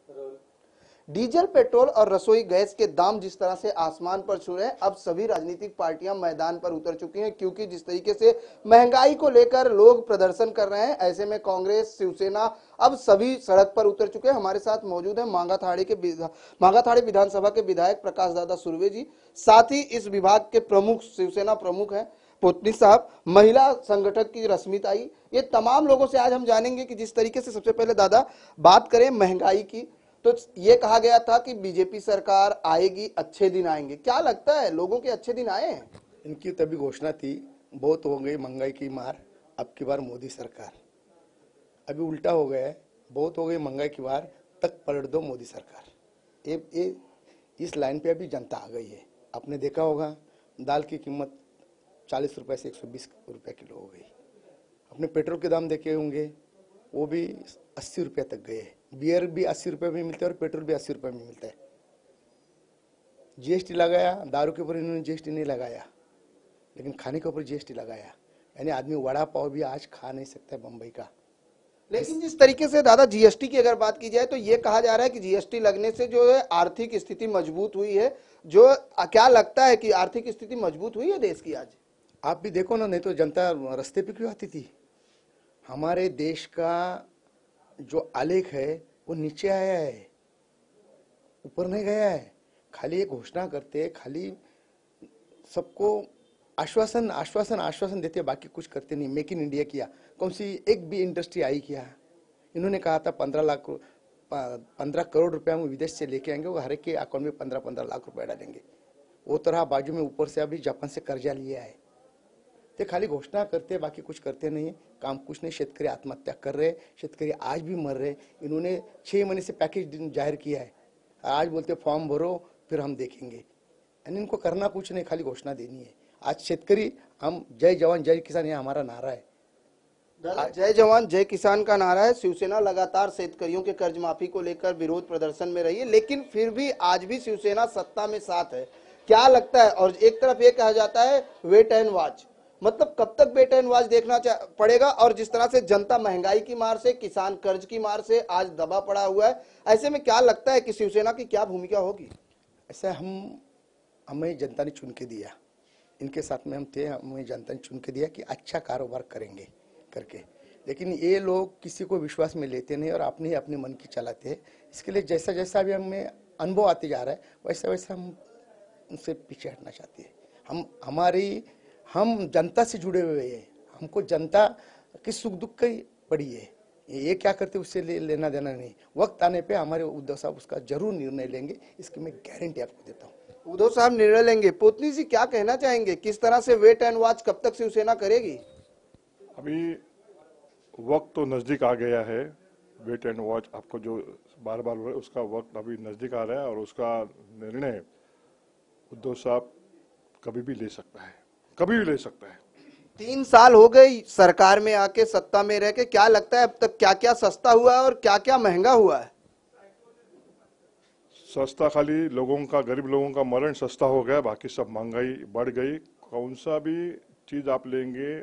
Diesel, petrol और रसोई gas के दाम जिस तरह से आसमान पर छू रहे हैं, अब सभी राजनीतिक पार्टियां मैदान पर उतर चुकी हैं, क्योंकि जिस तरीके से महंगाई को लेकर लोग प्रदर्शन कर रहे हैं, ऐसे में कांग्रेस, शिवसेना अब सभी सड़क पर उतर चुके हैं। हमारे साथ मौजूद है मांगाथाड़ी विधानसभा के विधायक प्रकाश दादा सुर्वे जी, साथ ही इस विभाग के प्रमुख शिवसेना प्रमुख हैं पोतनी साहब, महिला संगठक की रश्मिताई। ये तमाम लोगों से आज हम जानेंगे कि जिस तरीके से, सबसे पहले दादा बात करें महंगाई की, तो ये कहा गया था कि बीजेपी सरकार आएगी, अच्छे दिन आएंगे। क्या लगता है लोगों के अच्छे दिन आए हैं? इनकी तभी घोषणा थी, बहुत हो गई महंगाई की मार, अब की बार मोदी सरकार। अभी उल्टा हो गया है, बहुत हो गई महंगाई की मार, तक पलट दो मोदी सरकार। ये इस लाइन पे अभी जनता आ गई है। आपने देखा होगा दाल की कीमत 40 रुपए से 120 रुपए किलो हो गई। अपने पेट्रोल के दाम देखे होंगे, वो भी 80 रुपए तक गए। बियर भी 80 रुपए में मिलता है और पेट्रोल भी 80 रुपए में मिलता है। जीएसटी लगाया, दारू के ऊपर इन्होंने जीएसटी नहीं लगाया, लेकिन खाने के ऊपर जीएसटी लगाया। यानी आदमी वड़ा पाव भी आज खा नहीं सकता है बम्बई का। लेकिन जिस तरीके से दादा जीएसटी की अगर बात की जाए, तो ये कहा जा रहा है कि जीएसटी लगने से जो है आर्थिक स्थिति मजबूत हुई है। जो क्या लगता है कि आर्थिक स्थिति मजबूत हुई है देश की आज? आप भी देखो ना, नहीं तो जनता रास्ते पे क्यों आती थी? हमारे देश का जो आलेख है वो नीचे आया है, ऊपर नहीं गया है। खाली एक घोषणा करते, खाली सबको आश्वासन आश्वासन आश्वासन देते, बाकी कुछ करते नहीं। मेक इन इंडिया किया, कौन सी एक भी इंडस्ट्री आई क्या? इन्होंने कहा था 15 करोड़ रुपया हम विदेश से लेके आएंगे, वो हर एक के अकाउंट में 15 लाख रुपए डालेंगे। वो तरह बाजू में ऊपर से अभी जापान से कर्जा लिया है। ते खाली घोषणा करते, बाकी कुछ करते नहीं, काम कुछ नहीं। शेतकरी आत्महत्या कर रहे, शेतकरी आज भी मर रहे। इन्होंने 6 महीने से पैकेज जाहिर किया है, आज बोलते फॉर्म भरो फिर हम देखेंगे। यानी इनको करना कुछ नहीं, खाली घोषणा देनी है। आज शेतकरी, हम जय जवान जय किसान, ये हमारा नारा है। जय जवान जय किसान का नारा है। शिवसेना लगातार शेतकरियों के कर्ज माफी को लेकर विरोध प्रदर्शन में रही है, लेकिन फिर भी आज भी शिवसेना सत्ता में साथ है। क्या लगता है? और एक तरफ ये कहा जाता है वेट एंड वॉच, मतलब कब तक वेट एंड वॉच देखना पड़ेगा? और जिस तरह से जनता महंगाई की मार से, किसान कर्ज की मार से आज दबा पड़ा हुआ है, ऐसे में क्या लगता है कि शिवसेना की क्या भूमिका होगी? ऐसा हमें जनता ने चुन के दिया, इनके साथ में हम थे, हमें जनता ने चुन के दिया कि अच्छा कारोबार करेंगे करके। लेकिन ये लोग किसी को विश्वास में लेते नहीं और अपने ही अपने मन की चलाते हैं। इसके लिए जैसा जैसा भी हमें अनुभव आते जा रहा है, वैसा वैसा हम उनसे पीछे हटना चाहते हैं। हम जनता से जुड़े हुए हैं, हमको जनता की सुख दुख की पड़ी है। ये क्या करते उससे लेना देना नहीं। वक्त आने पे हमारे उद्धव साहब उसका जरूर निर्णय लेंगे, इसकी मैं गारंटी आपको देता हूँ। उद्धव साहब निर्णय लेंगे। पोतनी जी क्या कहना चाहेंगे, किस तरह से वेट एंड वॉच कब तक शिवसेना करेगी? अभी वक्त तो नज़दीक आ गया है। वेट एंड वॉच आपको जो बार बार उसका वक्त अभी नज़दीक आ रहा है, और उसका निर्णय उद्धव साहब कभी भी ले सकता है, कभी भी ले सकता है। 3 साल हो गई सरकार में आके, सत्ता में रह के, क्या लगता है अब तक क्या क्या सस्ता हुआ है और क्या क्या महंगा हुआ है? सस्ता खाली लोगों का, गरीब लोगों का मरण सस्ता हो गया, बाकी सब महंगाई बढ़ गई। कौन सा भी चीज़ आप लेंगे,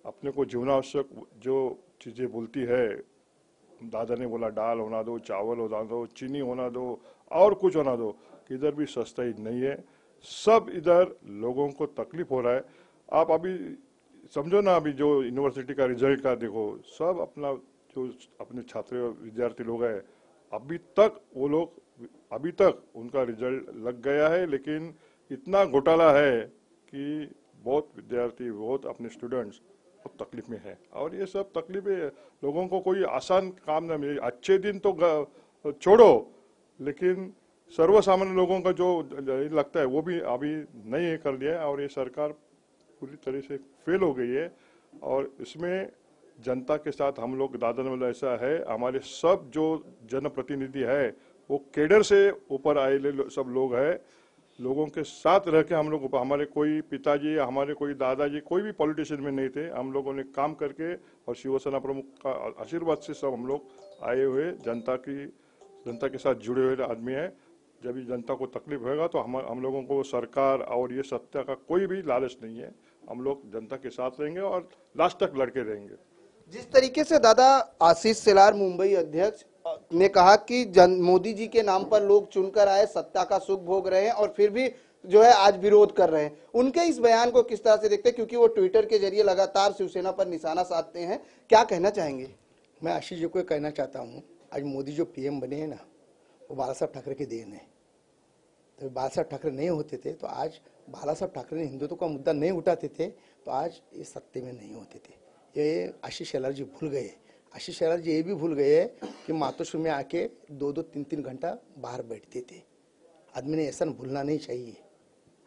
अपने को जीवनावश्यक जो चीज़ें बोलती है, दादा ने बोला दाल होना दो, चावल होना दो, चीनी होना दो, और कुछ होना दो, इधर भी सस्ता ही नहीं है। सब इधर लोगों को तकलीफ हो रहा है। आप अभी समझो ना, अभी जो यूनिवर्सिटी का रिजल्ट का देखो, सब अपना जो अपने छात्र विद्यार्थी लोग हैं, अभी तक उनका रिजल्ट लग गया है, लेकिन इतना घोटाला है कि बहुत विद्यार्थी, बहुत अपने स्टूडेंट्स बहुत तकलीफ में है। और ये सब तकलीफें लोगों को कोई आसान काम ना मिले। अच्छे दिन तो छोड़ो, लेकिन सर्वसामान्य लोगों का जो लगता है वो भी अभी नहीं कर दिया है। और ये सरकार पूरी तरह से फेल हो गई है। और इसमें जनता के साथ हम लोग, दादा ने बोला ऐसा है, हमारे सब जो जनप्रतिनिधि है वो केडर से ऊपर आए सब लोग हैं। लोगों के साथ रह के हम लोग, हमारे कोई पिताजी, हमारे कोई दादाजी, कोई भी पॉलिटिशियन में नहीं थे। हम लोगों ने काम करके और शिवसेना प्रमुख का आशीर्वाद से सब हम लोग आए हुए जनता के साथ जुड़े हुए आदमी हैं। जब भी जनता को तकलीफ होगा तो हम लोगों को सरकार और ये सत्ता का कोई भी लालच नहीं है। हम लोग जनता के साथ रहेंगे और लास्ट तक लड़के रहेंगे। जिस तरीके से दादा आशीष शेलार मुंबई अध्यक्ष ने कहा कि मोदी जी के नाम पर लोग चुनकर आए, सत्ता का सुख भोग रहे हैं और फिर भी जो है आज विरोध कर रहे हैं। उनके इस बयान को किस तरह से देखते हैं, क्योंकि वो ट्विटर के जरिए लगातार शिवसेना पर निशाना साधते हैं, क्या कहना चाहेंगे? मैं आशीष जी को कहना चाहता हूँ, आज मोदी जो पीएम बने हैं ना, वो बाला साहब ठाकरे की देन है। तो बाला साहब ठाकरे नहीं होते थे तो आज बाला साहब ठाकरे ने हिंदुत्व का मुद्दा नहीं उठाते थे तो आज ये सत्ते में नहीं होते थे। ये आशीष शेलार जी भूल गए। आशीष शेलार जी ये भी भूल गए कि मातोश्री में आके 2-2, 3-3 घंटा बाहर बैठते थे। आदमी ने ऐसा भूलना नहीं चाहिए।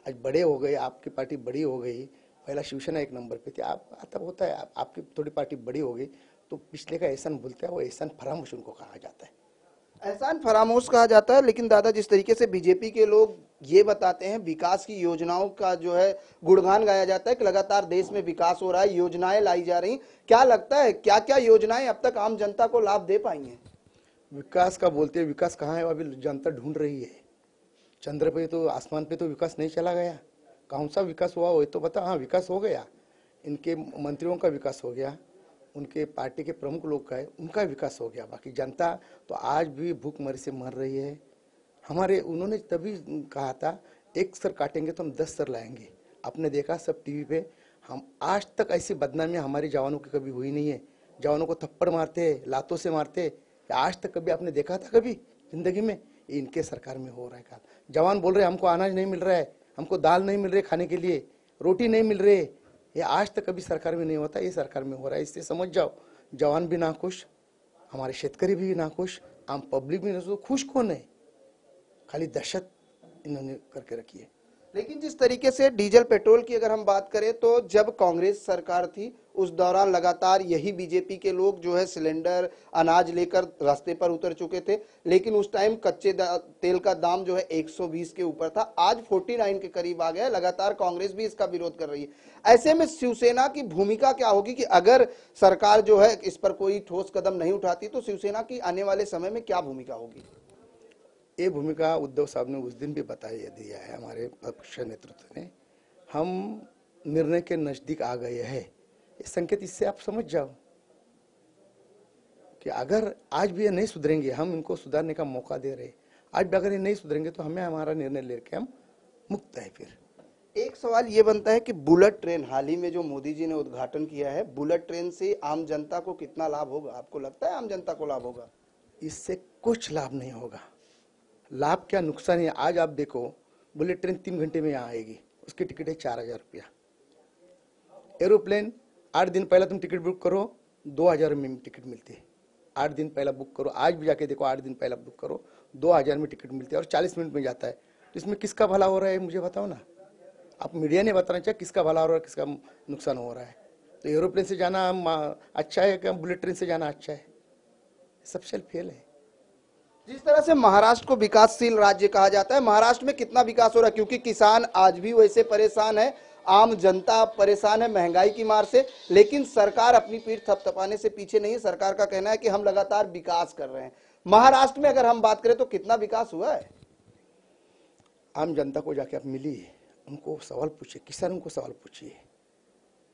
आज बड़े हो गए, आपकी पार्टी बड़ी हो गई, पहला शिवसेना 1 नंबर पे थी, आप तब होता है आपकी थोड़ी पार्टी बड़ी हो गई तो पिछले का एहसान भूलता है, वो एहसान फरामोश उनको कहा जाता है। एहसान फरामोश कहा जाता है, लेकिन दादा जिस तरीके से बीजेपी के लोग ये बताते हैं, विकास की योजनाओं का जो है गुणगान गाया जाता है कि लगातार देश में विकास हो रहा है, योजनाएं लाई जा रही, क्या लगता है क्या क्या योजनाएं अब तक आम जनता को लाभ दे पाई हैं? विकास का बोलते हैं, विकास कहाँ है अभी जनता ढूंढ रही है। चंद्र पे तो आसमान पे तो विकास नहीं चला गया, कौन सा विकास हुआ वो तो बता। हाँ विकास हो गया, इनके मंत्रियों का विकास हो गया, उनके पार्टी के प्रमुख लोग का है उनका विकास हो गया, बाकी जनता तो आज भी भूखमरी से मर रही है। हमारे उन्होंने तभी कहा था 1 सर काटेंगे तो हम 10 सर लाएंगे। आपने देखा सब टीवी पे, हम आज तक ऐसी बदनामी हमारे जवानों की कभी हुई नहीं है। जवानों को थप्पड़ मारते, लातों से मारते, आज तक कभी आपने देखा था कभी जिंदगी में? इनके सरकार में हो रहा है काल। जवान बोल रहे हमको अनाज नहीं मिल रहा है, हमको दाल नहीं मिल रही खाने के लिए, रोटी नहीं मिल रही, ये आज तक कभी सरकार में नहीं होता, ये सरकार में हो रहा है। इससे समझ जाओ जवान भी नाखुश, हमारे शेतकरी भी नाखुश, आम पब्लिक भी नाखुश। खुश कौन है? खाली दहशत इन्होंने करके रखी है। लेकिन जिस तरीके से डीजल पेट्रोल की अगर हम बात करें तो जब कांग्रेस सरकार थी उस दौरान लगातार यही बीजेपी के लोग जो है सिलेंडर अनाज लेकर रास्ते पर उतर चुके थे, लेकिन उस टाइम कच्चे तेल का दाम जो है 120 के ऊपर था, आज 49 के करीब आ गया। लगातार कांग्रेस भी इसका विरोध कर रही है। ऐसे में शिवसेना की भूमिका क्या होगी कि अगर सरकार जो है इस पर कोई ठोस कदम नहीं उठाती तो शिवसेना की आने वाले समय में क्या भूमिका होगी? ये भूमिका उद्धव साहब ने उस दिन भी बताया दिया है हमारे पक्ष नेतृत्व ने। हम निर्णय के नजदीक आ गए हैं, ये संकेत इससे आप समझ जाओ कि अगर आज भी ये नहीं सुधरेंगे, हम इनको सुधारने का मौका दे रहे। आज भी अगर ये नहीं सुधरेंगे तो हमें हमारा निर्णय लेके हम मुक्त है। फिर एक सवाल ये बनता है कि बुलेट ट्रेन हाल ही में जो मोदी जी ने उद्घाटन किया है, बुलेट ट्रेन से आम जनता को कितना लाभ होगा? आपको लगता है आम जनता को लाभ होगा? इससे कुछ लाभ नहीं होगा। लाभ क्या नुकसान है? आज आप देखो बुलेट ट्रेन 3 घंटे में यहाँ आएगी, उसकी टिकट है 4000 रुपया। एरोप्लेन 8 दिन पहले तुम टिकट बुक करो 2000 में टिकट मिलती है। 8 दिन पहले बुक करो, आज भी जाके देखो 8 दिन पहले बुक करो 2000 में टिकट मिलती है और 40 मिनट में जाता है। तो इसमें किसका भला हो रहा है मुझे बताओ ना। आप मीडिया ने बताना चाहिए किसका भला हो रहा है, किसका नुकसान हो रहा है। तो एरोप्लेन से जाना अच्छा है क्या बुलेट ट्रेन से जाना अच्छा है? सबसे फेल है। जिस तरह से महाराष्ट्र को विकासशील राज्य कहा जाता है, महाराष्ट्र में कितना विकास हो रहा है? क्योंकि किसान आज भी वैसे परेशान है, आम जनता परेशान है महंगाई की मार से, लेकिन सरकार अपनी पीठ थपथपाने से पीछे नहीं है। सरकार का कहना है कि हम लगातार विकास कर रहे हैं। महाराष्ट्र में अगर हम बात करें तो कितना विकास हुआ है? आम जनता को जाके आप मिलिए, उनको सवाल पूछिए, किसानों को सवाल पूछिए।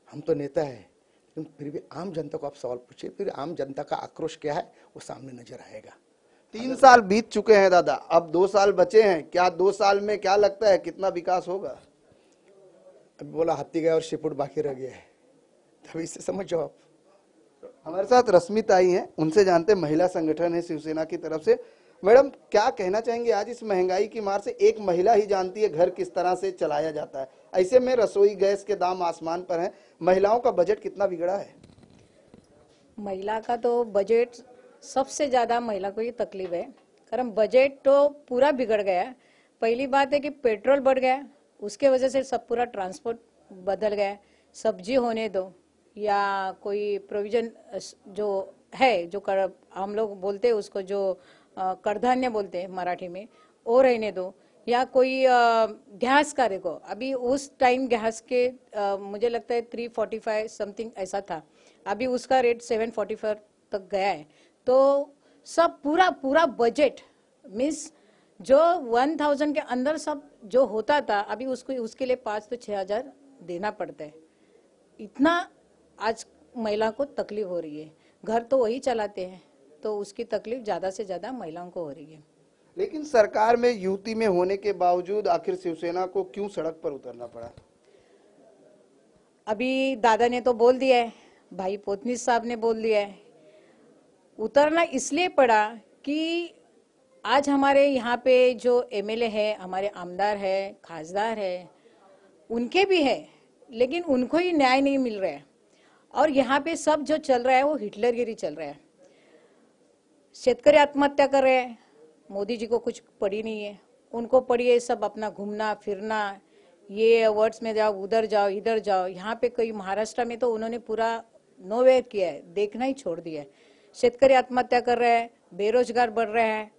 हम तो नेता है लेकिन फिर भी आम जनता को आप सवाल पूछिए, फिर आम जनता का आक्रोश क्या है वो सामने नजर आएगा। 3 साल बीत चुके हैं दादा, अब 2 साल बचे हैं। क्या 2 साल में क्या लगता है कितना विकास होगा? अभी बोला हाथी गया और शिपुट बाकी रह गया है, तभी इससे समझ जाओ आप। हमारे साथ रश्मिता आई हैं, उनसे जानते हैं, महिला संगठन है शिवसेना की तरफ से। मैडम क्या कहना चाहेंगे? आज इस महंगाई की मार से एक महिला ही जानती है घर किस तरह से चलाया जाता है, ऐसे में रसोई गैस के दाम आसमान पर हैं। महिलाओं का बजट कितना बिगड़ा है? महिला का तो बजट सबसे ज्यादा महिला को ये तकलीफ है, कारण बजट तो पूरा बिगड़ गया है। पहली बात है कि पेट्रोल बढ़ गया, उसके वजह से सब पूरा ट्रांसपोर्ट बदल गया। सब्जी होने दो या कोई प्रोविजन जो है, जो हम लोग बोलते हैं उसको, जो करधान्य बोलते हैं मराठी में, वो रहने दो, या कोई गैस का देखो। अभी उस टाइम गैस के मुझे लगता है 345 समथिंग ऐसा था, अभी उसका रेट 745 तक गया है। तो सब पूरा बजट मीन्स जो 1000 के अंदर सब जो होता था, अभी उसके लिए 5 से 6000 देना पड़ता है। इतना आज महिला को तकलीफ हो रही है। घर तो वही चलाते हैं, तो उसकी तकलीफ ज़्यादा से ज़्यादा महिलाओं को हो रही है। लेकिन सरकार में युति में होने के बावजूद आखिर शिवसेना को क्यों सड़क पर उतरना पड़ा? अभी दादा ने तो बोल दिया है, भाई पोतनीस साहब ने बोल दिया है, उतरना इसलिए पड़ा कि आज हमारे यहाँ पे जो एमएलए है, हमारे आमदार है, खासदार है, उनके भी है, लेकिन उनको ही न्याय नहीं मिल रहा है। और यहाँ पे सब जो चल रहा है वो हिटलरगिरी चल रहा है। शेतकरी आत्महत्या कर रहे हैं, मोदी जी को कुछ पड़ी नहीं है, उनको पड़ी है सब अपना घूमना फिरना, ये अवार्ड्स में जाओ, उधर जाओ, इधर जाओ। यहाँ पे कई महाराष्ट्र में तो उन्होंने पूरा नोवेयर किया है, देखना ही छोड़ दिया है। शेतकरी आत्महत्या कर रहे हैं, बेरोजगार बढ़ रहे हैं,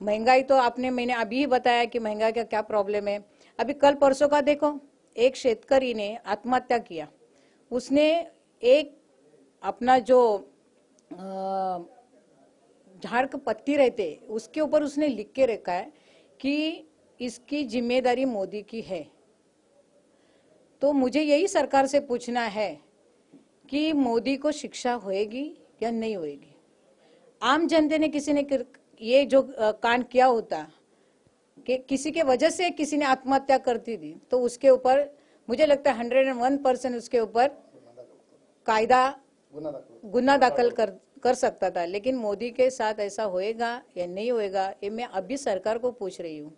महंगाई तो मैंने अभी ही बताया कि महंगाई का क्या प्रॉब्लम है। अभी कल परसों का देखो, एक शेतकरी ने आत्महत्या किया, उसने एक अपना जो झाड़ के पत्ती रहते उसके ऊपर उसने लिख के रखा है कि इसकी जिम्मेदारी मोदी की है। तो मुझे यही सरकार से पूछना है कि मोदी को शिक्षा होएगी या नहीं होएगी। आम जनता ने किसी ने ये जो कांड किया होता कि किसी के वजह से किसी ने आत्महत्या करती थी तो उसके ऊपर मुझे लगता है 101% उसके ऊपर कायदा गुना दाखिल कर सकता था। लेकिन मोदी के साथ ऐसा होएगा या नहीं होएगा ये मैं अभी सरकार को पूछ रही हूँ।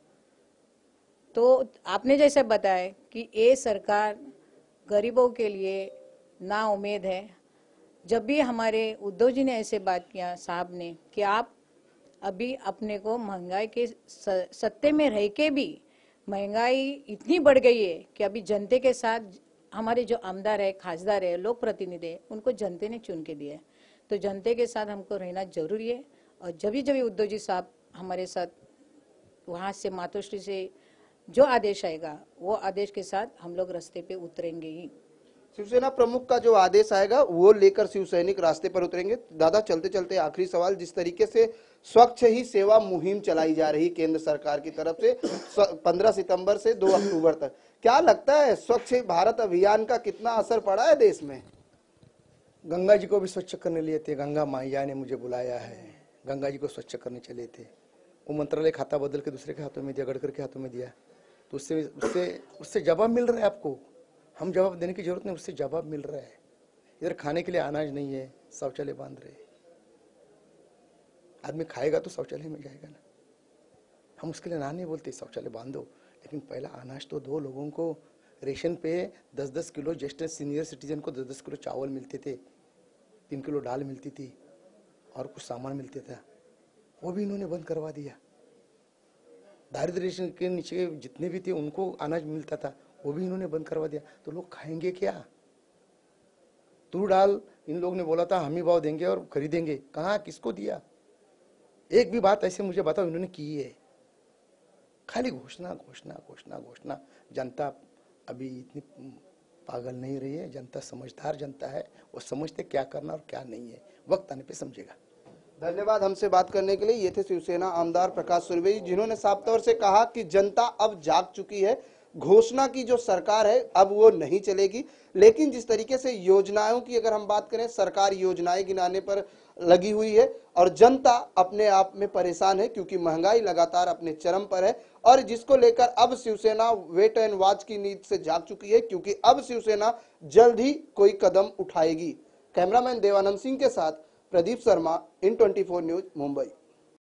तो आपने जैसे बताया कि ये सरकार गरीबों के लिए ना उम्मीद है। जब भी हमारे उद्धव जी ने ऐसे बात किया साहब ने कि आप अभी अपने को महंगाई के सत्ते में रह के भी महंगाई इतनी बढ़ गई है कि अभी जनते के साथ हमारे जो आमदार है, खासदार है, लोक प्रतिनिधि है, उनको जनते ने चुन के दिया है। तो जनते के साथ हमको रहना जरूरी है। और जब उद्धव जी साहब हमारे साथ वहाँ से मातोश्री से जो आदेश आएगा वो आदेश के साथ हम लोग रास्ते पे उतरेंगे ही। शिवसेना प्रमुख का जो आदेश आएगा वो लेकर शिव सैनिक रास्ते पर उतरेंगे। दादा चलते चलते आखिरी सवाल, जिस तरीके से स्वच्छ ही सेवा मुहिम चलाई जा रही केंद्र सरकार की तरफ से 15 सितंबर से 2 अक्टूबर तक, क्या लगता है स्वच्छ भारत अभियान का कितना असर पड़ा है देश में? गंगा जी को भी स्वच्छ करने लिए थे, गंगा मैया ने मुझे बुलाया है, गंगा जी को स्वच्छ करने चले थे। वो मंत्रालय खाता बदल के दूसरे के हाथों में दिया, गडकरी के हाथों में दिया, तो उससे जवाब मिल रहा है आपको। हम जवाब देने की जरूरत नहीं, उससे जवाब मिल रहा है। इधर खाने के लिए अनाज नहीं है, शौचालय बांध रहे। आदमी खाएगा तो शौचालय में जाएगा ना। हम उसके लिए ना नहीं बोलते शौचालय बांधो, लेकिन पहला अनाज तो दो। लोगों को रेशन पे 10-10 किलो, ज्येष्ठ सीनियर सिटीजन को 10-10 किलो चावल मिलते थे, 3 किलो दाल मिलती थी और कुछ सामान मिलते था, वो भी इन्होंने बंद करवा दिया। दारिद्र्य रेशन के नीचे जितने भी थे उनको अनाज मिलता था, वो भी इन्होंने बंद करवा दिया। तो लोग खाएंगे क्या? तूर दाल इन लोग ने बोला था हम ही भाव देंगे और खरीदेंगे, कहाँ, किसको दिया? एक भी बात ऐसे मुझे बताओ इन्होंने की है? खाली घोषणा घोषणा घोषणा घोषणा। जनता अभी इतनी पागल नहीं रही है, जनता समझदार जनता है, वो समझते क्या करना और क्या नहीं है, वक्त आने पे समझेगा। धन्यवाद हमसे बात करने के लिए। ये थे शिवसेना आमदार प्रकाश सुर्वे जी, जिन्होंने साफ तौर से कहा कि जनता अब जाग चुकी है। घोषणा की जो सरकार है अब वो नहीं चलेगी, लेकिन जिस तरीके से योजनाओं की अगर हम बात करें, सरकार योजनाएं गिनाने पर लगी हुई है और जनता अपने आप में परेशान है क्योंकि महंगाई लगातार अपने चरम पर है, और जिसको लेकर अब शिवसेना वेट एंड वॉच की नींद से जाग चुकी है क्योंकि अब शिवसेना जल्द ही कोई कदम उठाएगी। कैमरामैन देवानंद सिंह के साथ प्रदीप शर्मा, इन 24 न्यूज, मुंबई।